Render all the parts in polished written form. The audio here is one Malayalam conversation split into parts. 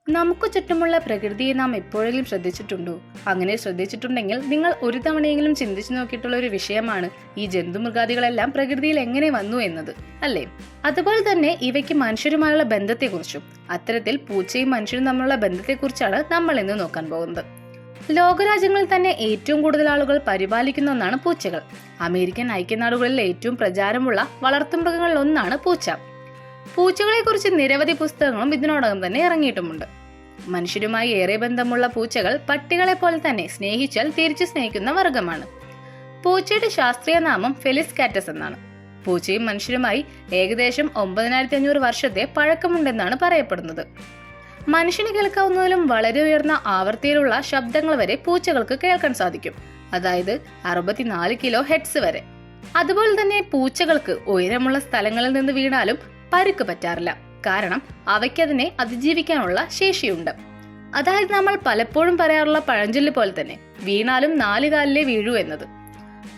നമുക്ക് ചുറ്റുമുള്ള പ്രകൃതിയെ നാം എപ്പോഴെങ്കിലും ശ്രദ്ധിച്ചിട്ടുണ്ടോ? അങ്ങനെ ശ്രദ്ധിച്ചിട്ടുണ്ടെങ്കിൽ നിങ്ങൾ ഒരു തവണയെങ്കിലും ചിന്തിച്ചു നോക്കിയിട്ടുള്ള ഒരു വിഷയമാണ് ഈ ജന്തുമൃഗാദികളെല്ലാം പ്രകൃതിയിൽ എങ്ങനെ വന്നു എന്നത്, അല്ലേ? അതുപോലെ തന്നെ ഇവയ്ക്ക് മനുഷ്യരുമായുള്ള ബന്ധത്തെക്കുറിച്ചും, അത്തരത്തിൽ പൂച്ചയും മനുഷ്യരും തമ്മിലുള്ള ബന്ധത്തെക്കുറിച്ചാണ് നമ്മൾ ഇന്ന് നോക്കാൻ പോകുന്നത്. ലോകരാജ്യങ്ങളിൽ തന്നെ ഏറ്റവും കൂടുതൽ ആളുകൾ പരിപാലിക്കുന്ന ഒന്നാണ് പൂച്ചകൾ. അമേരിക്കൻ ഐക്യനാടുകളിൽ ഏറ്റവും പ്രചാരമുള്ള വളർത്തുമൃഗങ്ങളിൽ ഒന്നാണ് പൂച്ച. പൂച്ചകളെ കുറിച്ച് നിരവധി പുസ്തകങ്ങളും ഇതിനോടകം തന്നെ ഇറങ്ങിയിട്ടുമുണ്ട്. മനുഷ്യരുമായി ഏറെ ബന്ധമുള്ള പൂച്ചകൾ പട്ടികളെ പോലെ തന്നെ സ്നേഹിച്ചാൽ തിരിച്ചു സ്നേഹിക്കുന്ന വർഗമാണ്. പൂച്ചയുടെ ശാസ്ത്രീയ നാമം ഫെലിസ് കാറ്റസ് എന്നാണ്. പൂച്ചയും മനുഷ്യരുമായി ഏകദേശം 9500 വർഷത്തെ പഴക്കമുണ്ടെന്നാണ് പറയപ്പെടുന്നത്. മനുഷ്യന് കേൾക്കാവുന്നതിലും വളരെ ഉയർന്ന ആവൃത്തിയിലുള്ള ശബ്ദങ്ങൾ വരെ പൂച്ചകൾക്ക് കേൾക്കാൻ സാധിക്കും, അതായത് 64 കിലോ ഹെർട്സ് വരെ. അതുപോലെ തന്നെ പൂച്ചകൾക്ക് ഉയരമുള്ള സ്ഥലങ്ങളിൽ നിന്ന് വീണാലും പരുക്ക് പറ്റാറില്ല, കാരണം അവയ്ക്കതിനെ അതിജീവിക്കാനുള്ള ശേഷിയുണ്ട്. അതായത് നമ്മൾ പലപ്പോഴും പറയാറുള്ള പഴഞ്ചൊല്ല് പോലെ തന്നെ വീണാലും 4 കാലിലേ വീഴൂ എന്നത്.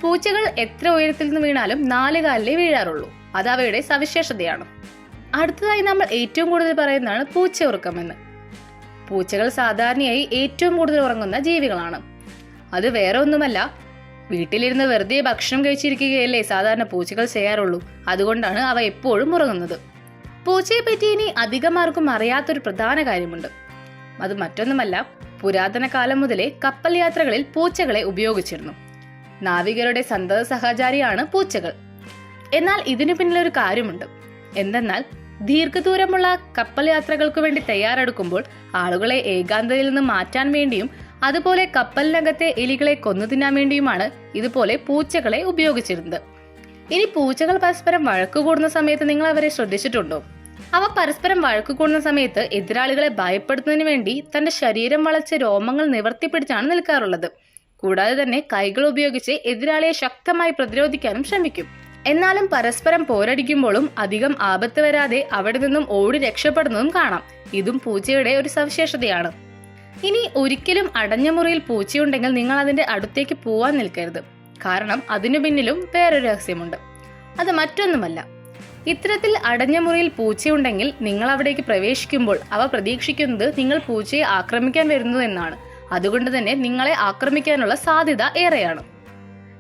പൂച്ചകൾ എത്ര ഉയരത്തിൽ നിന്ന് വീണാലും 4 കാലിലേ വീഴാറുള്ളൂ. അത് അവയുടെ സവിശേഷതയാണ്. അടുത്തതായി നമ്മൾ ഏറ്റവും കൂടുതൽ പറയുന്നതാണ് പൂച്ച ഉറക്കമെന്ന്. പൂച്ചകൾ സാധാരണയായി ഏറ്റവും കൂടുതൽ ഉറങ്ങുന്ന ജീവികളാണ്. അത് വേറെ ഒന്നുമല്ല, വീട്ടിലിരുന്ന് വെറുതെ ഭക്ഷണം കഴിച്ചിരിക്കുകയല്ലേ സാധാരണ പൂച്ചകൾ ചെയ്യാറുള്ളൂ. അതുകൊണ്ടാണ് അവ എപ്പോഴും ഉറങ്ങുന്നത്. പൂച്ചയെ പറ്റി ഇനി അധികം ആർക്കും അറിയാത്തൊരു പ്രധാന കാര്യമുണ്ട്. അത് മറ്റൊന്നുമല്ല, പുരാതന കാലം മുതലേ കപ്പൽ യാത്രകളിൽ പൂച്ചകളെ ഉപയോഗിച്ചിരുന്നു. നാവികരുടെ സന്തത സഹചാരിയാണ് പൂച്ചകൾ. എന്നാൽ ഇതിനു പിന്നിലൊരു കാര്യമുണ്ട്. എന്തെന്നാൽ ദീർഘദൂരമുള്ള കപ്പൽ യാത്രകൾക്ക് വേണ്ടി തയ്യാറെടുക്കുമ്പോൾ ആളുകളെ ഏകാന്തതയിൽ നിന്ന് മാറ്റാൻ വേണ്ടിയും അതുപോലെ കപ്പലിനകത്തെ എലികളെ കൊന്നു തിന്നാൻ വേണ്ടിയുമാണ് ഇതുപോലെ പൂച്ചകളെ ഉപയോഗിച്ചിരുന്നത്. ഇനി പൂച്ചകൾ പരസ്പരം വഴക്കു കൂടുന്ന സമയത്ത് നിങ്ങൾ അവരെ ശ്രദ്ധിച്ചിട്ടുണ്ടോ? അവ പരസ്പരം വഴക്കു കൂടുന്ന സമയത്ത് എതിരാളികളെ ഭയപ്പെടുത്തുന്നതിന് വേണ്ടി തന്റെ ശരീരം വളച്ച് രോമങ്ങൾ നിവർത്തിപ്പിടിച്ചാണ് നിൽക്കാറുള്ളത്. കൂടാതെ തന്നെ കൈകൾ ഉപയോഗിച്ച് എതിരാളിയെ ശക്തമായി പ്രതിരോധിക്കാനും ശ്രമിക്കും. എന്നാലും പരസ്പരം പോരടിക്കുമ്പോഴും അധികം ആപത്ത് വരാതെ അവിടെ നിന്നും ഓടി രക്ഷപ്പെടുന്നതും കാണാം. ഇതും പൂച്ചയുടെ ഒരു സവിശേഷതയാണ്. ഇനി ഒരിക്കലും അടഞ്ഞ മുറിയിൽ പൂച്ചയുണ്ടെങ്കിൽ നിങ്ങൾ അതിന്റെ അടുത്തേക്ക് പോവാൻ നിൽക്കരുത്, കാരണം അതിനു പിന്നിലും വേറൊരു രഹസ്യമുണ്ട്. അത് മറ്റൊന്നുമല്ല, ഇത്തരത്തിൽ അടഞ്ഞ മുറിയിൽ പൂച്ചയുണ്ടെങ്കിൽ നിങ്ങൾ അവിടേക്ക് പ്രവേശിക്കുമ്പോൾ അവ പ്രതീക്ഷിക്കുന്നത് നിങ്ങൾ പൂച്ചയെ ആക്രമിക്കാൻ വരുന്നു എന്നാണ്. അതുകൊണ്ട് തന്നെ നിങ്ങളെ ആക്രമിക്കാനുള്ള സാധ്യത ഏറെയാണ്.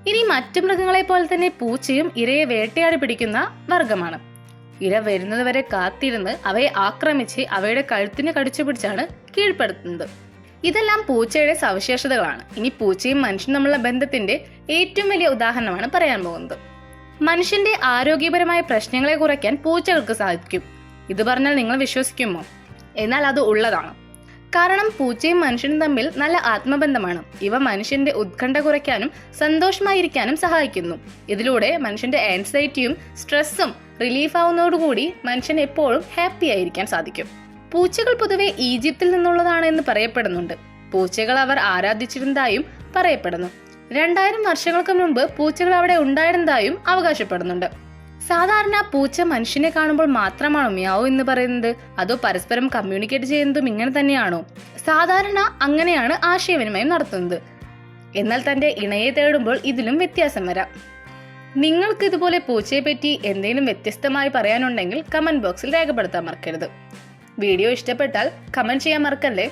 ഇനി മറ്റു മൃഗങ്ങളെ പോലെ തന്നെ പൂച്ചയും ഇരയെ വേട്ടയാടി പിടിക്കുന്ന വർഗമാണ്. ഇര വരുന്നതുവരെ കാത്തിരുന്ന് അവയെ ആക്രമിച്ച് അവയുടെ കഴുത്തിന് കടിച്ചു പിടിച്ചാണ് കീഴ്പ്പെടുത്തുന്നത്. ഇതെല്ലാം പൂച്ചയുടെ സവിശേഷതകളാണ്. ഇനി പൂച്ചയും മനുഷ്യനും തമ്മിലുള്ള ബന്ധത്തിന്റെ ഏറ്റവും വലിയ ഉദാഹരണമാണ് പറയാൻ പോകുന്നത്. മനുഷ്യന്റെ ആരോഗ്യപരമായ പ്രശ്നങ്ങളെ കുറയ്ക്കാൻ പൂച്ചകൾക്ക് സാധിക്കും. ഇത് പറഞ്ഞാൽ നിങ്ങൾ വിശ്വസിക്കുമോ? എന്നാൽ അത് ഉള്ളതാണ്. കാരണം പൂച്ചയും മനുഷ്യനും തമ്മിൽ നല്ല ആത്മബന്ധമാണ്. ഇവ മനുഷ്യന്റെ ഉത്കണ്ഠ കുറയ്ക്കാനും സന്തോഷമായിരിക്കാനും സഹായിക്കുന്നു. ഇതിലൂടെ മനുഷ്യന്റെ ആൻസൈറ്റിയും സ്ട്രെസ്സും റിലീഫ് ആവുന്നതോടുകൂടി മനുഷ്യൻ എപ്പോഴും ഹാപ്പി ആയിരിക്കാൻ സാധിക്കും. പൂച്ചകൾ പൊതുവെ ഈജിപ്തിൽ നിന്നുള്ളതാണ് എന്ന് പറയപ്പെടുന്നുണ്ട്. പൂച്ചകൾ അവർ ആരാധിച്ചിരുന്നതായും പറയപ്പെടുന്നു. 2000 വർഷങ്ങൾക്ക് മുമ്പ് പൂച്ചകൾ അവിടെ ഉണ്ടായിരുന്നതായും അവകാശപ്പെടുന്നുണ്ട്. സാധാരണ പൂച്ച മനുഷ്യനെ കാണുമ്പോൾ മാത്രമാണോ മ്യാവൂ എന്ന് പറയുന്നത്, അതോ പരസ്പരം കമ്മ്യൂണിക്കേറ്റ് ചെയ്യുന്നതും ഇങ്ങനെ തന്നെയാണോ? സാധാരണ അങ്ങനെയാണ് ആശയവിനിമയം നടത്തുന്നത്. എന്നാൽ തന്റെ ഇണയെ തേടുമ്പോൾ ഇതിലും വ്യത്യാസം വരാം. നിങ്ങൾക്ക് ഇതുപോലെ പൂച്ചയെ പറ്റി എന്തെങ്കിലും വ്യത്യസ്തമായി പറയാനുണ്ടെങ്കിൽ കമന്റ് ബോക്സിൽ രേഖപ്പെടുത്താൻ മറക്കരുത്. വീഡിയോ ഇഷ്ടപ്പെട്ടാൽ കമന്റ് ചെയ്യാൻ മറക്കല്ലേ.